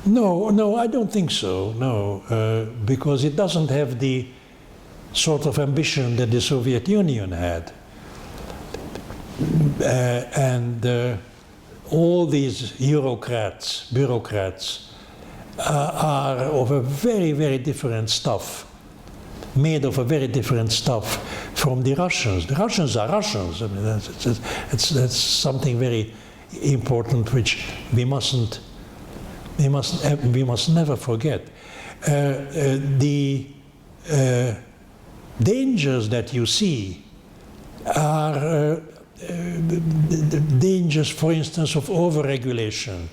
No, I don't think so, no, because it doesn't have the sort of ambition that the Soviet Union had. All these bureaucrats, are of a very, very different stuff, made of a very different stuff from the Russians. The Russians are Russians. I mean, that's something very important which we must never forget. The dangers that you see are the dangers, for instance, of overregulation.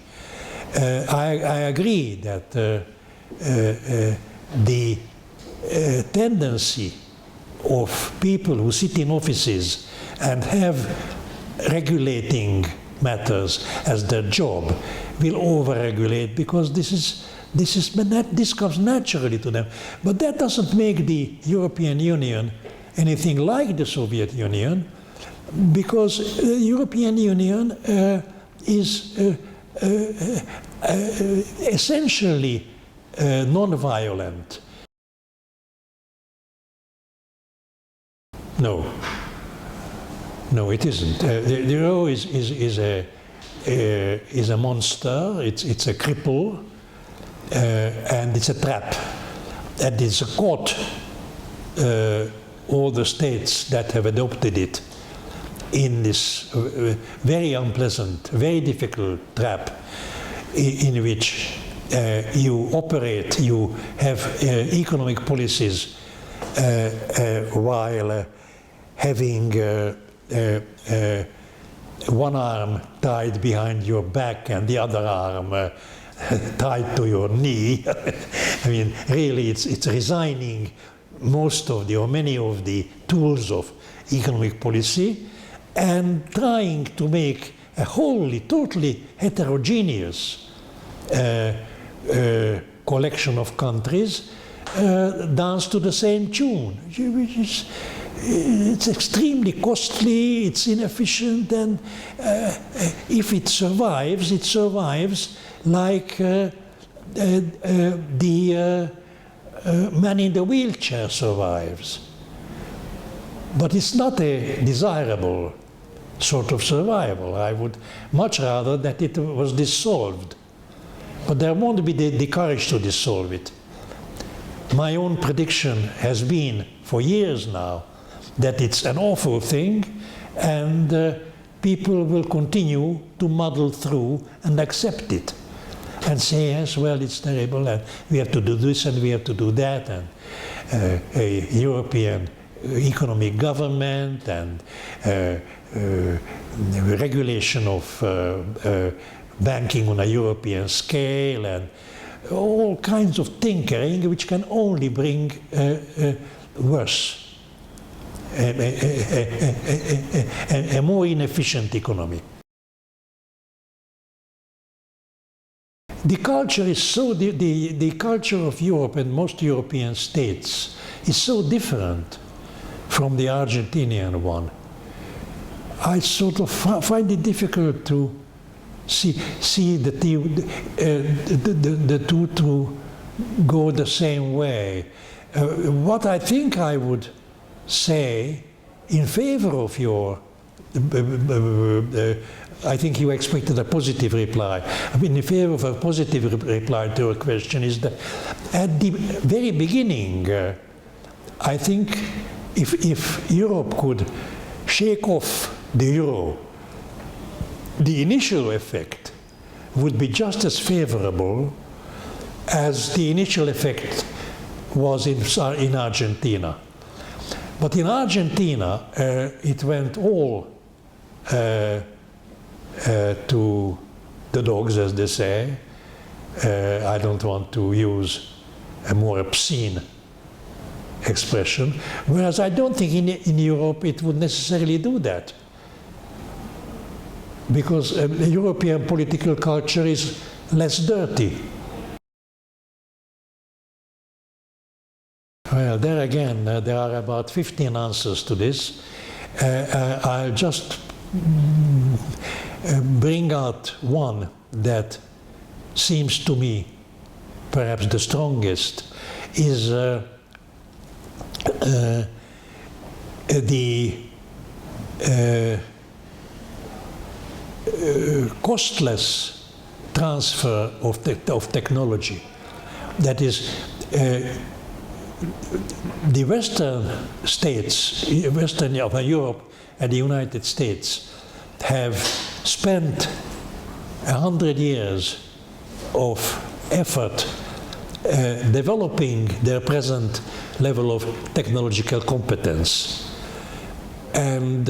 I agree that the tendency of people who sit in offices and have regulating matters as their job will overregulate, because this comes naturally to them. But that doesn't make the European Union anything like the Soviet Union, because the European Union is essentially non-violent. No, it isn't. The euro is a monster. It's a cripple, and it's a trap, and it's caught all the states that have adopted it in this very unpleasant, very difficult trap in which you operate, you have economic policies while having one arm tied behind your back and the other arm tied to your knee. I mean, really, it's resigning most of the, or many of the tools of economic policy and trying to make a wholly, totally heterogeneous collection of countries dance to the same tune, which is, it's extremely costly, it's inefficient, and if it survives like the man in the wheelchair survives. But it's not a desirable sort of survival. I would much rather that it was dissolved. But there won't be the courage to dissolve it. My own prediction has been for years now that it's an awful thing, and people will continue to muddle through and accept it and say, yes, well, it's terrible, and we have to do this and we have to do that, and a European economic government and regulation of banking on a European scale, and all kinds of tinkering which can only bring worse, a more inefficient economy. The culture is so, the culture of Europe and most European states is so different from the Argentinian one. I sort of find it difficult to see the two to go the same way. What I think I would say in favor of your, I think you expected a positive reply. I mean, in favor of a positive reply to your question is that at the very beginning, I think if Europe could shake off the euro, the initial effect would be just as favorable as the initial effect was in Argentina. But in Argentina, it went all to the dogs, as they say. I don't want to use a more obscene expression, whereas I don't think in Europe it would necessarily do that, because the European political culture is less dirty. Well, there again, there are about 15 answers to this. I'll just bring out one that seems to me perhaps the strongest, is the costless transfer of technology. That is, the Western states, Western Europe and the United States, have spent 100 years of effort developing their present level of technological competence. And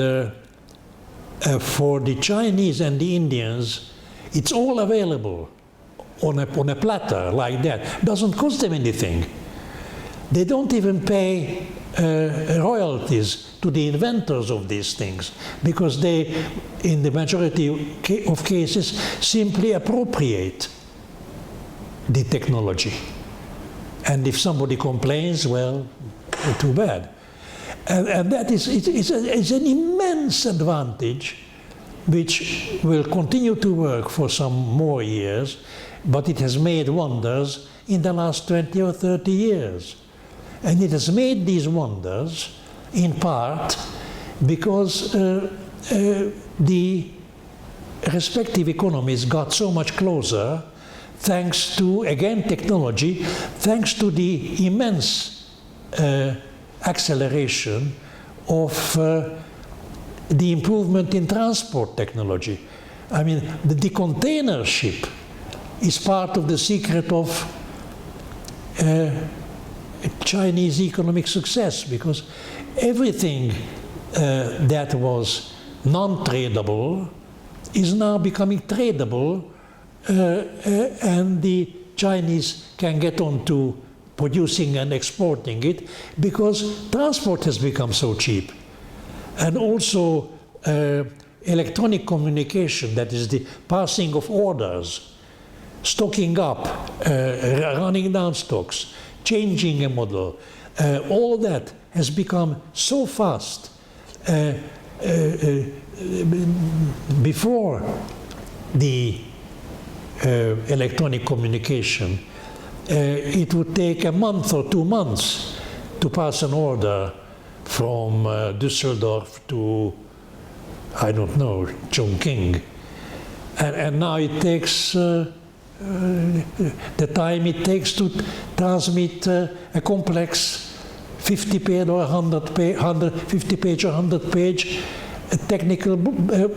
for the Chinese and the Indians, it's all available on a platter like that. Doesn't cost them anything. They don't even pay royalties to the inventors of these things, because they, in the majority of cases, simply appropriate the technology. And if somebody complains, well, too bad. And that is an immense advantage, which will continue to work for some more years, but it has made wonders in the last 20 or 30 years. And it has made these wonders in part because the respective economies got so much closer, thanks to, again, technology, thanks to the immense acceleration of the improvement in transport technology. I mean, the container ship is part of the secret of Chinese economic success, because everything that was non-tradable is now becoming tradable, and the Chinese can get on to producing and exporting it because transport has become so cheap. And also electronic communication, that is the passing of orders, stocking up, running down stocks, changing a model, all that has become so fast. Before the electronic communication, it would take a month or 2 months to pass an order from Düsseldorf to, I don't know, Chongqing. And now it takes the time it takes to transmit a complex 50-page or 150-page or 100-page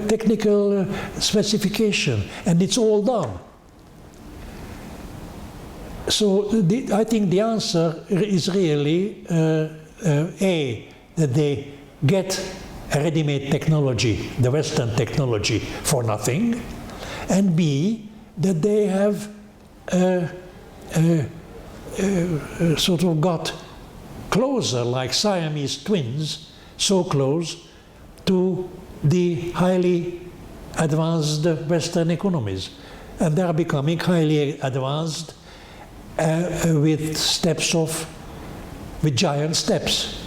technical specification, and it's all done. So I think the answer is really A, that they get a ready-made technology, the Western technology, for nothing, and B, that they have sort of got closer, like Siamese twins, so close to the highly advanced Western economies. And they are becoming highly advanced with giant steps.